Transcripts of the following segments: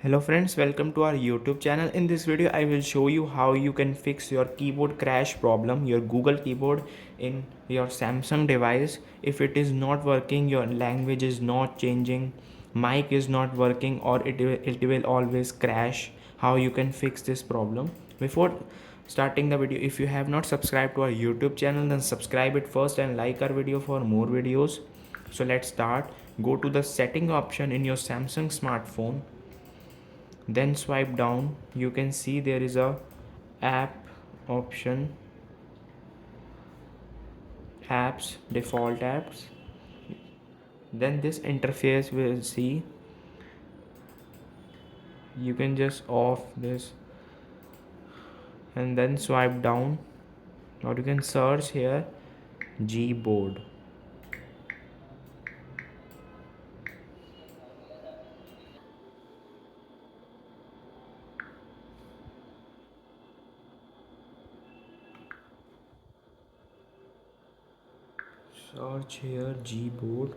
Hello friends, welcome to our YouTube channel. In this video I will show you how you can fix your keyboard crash problem, your Google keyboard in your Samsung device. If it is not working, your language is not changing, mic is not working, or it will always crash, how you can fix this problem. Before starting the video, if you have not subscribed to our YouTube channel, then subscribe it first and like our video for more videos. So let's start. Go to the setting option in your Samsung smartphone, then swipe down. You can see there is a app option, apps, default apps. Then this interface will see, you can just off this and then swipe down, or you can search here Gboard. Search here Gboard.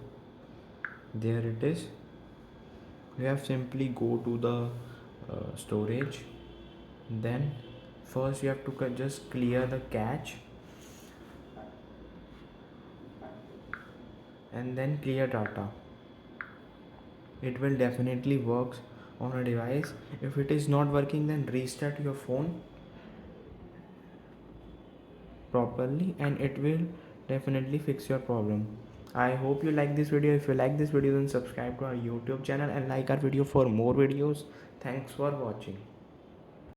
There it is. You have simply go to the storage. Then first you have to just clear the cache and then clear data. It will definitely works on a device. If it is not working, then restart your phone properly and it will definitely fix your problem. I hope you like this video. If you like this video, then subscribe to our YouTube channel and like our video for more videos. Thanks for watching.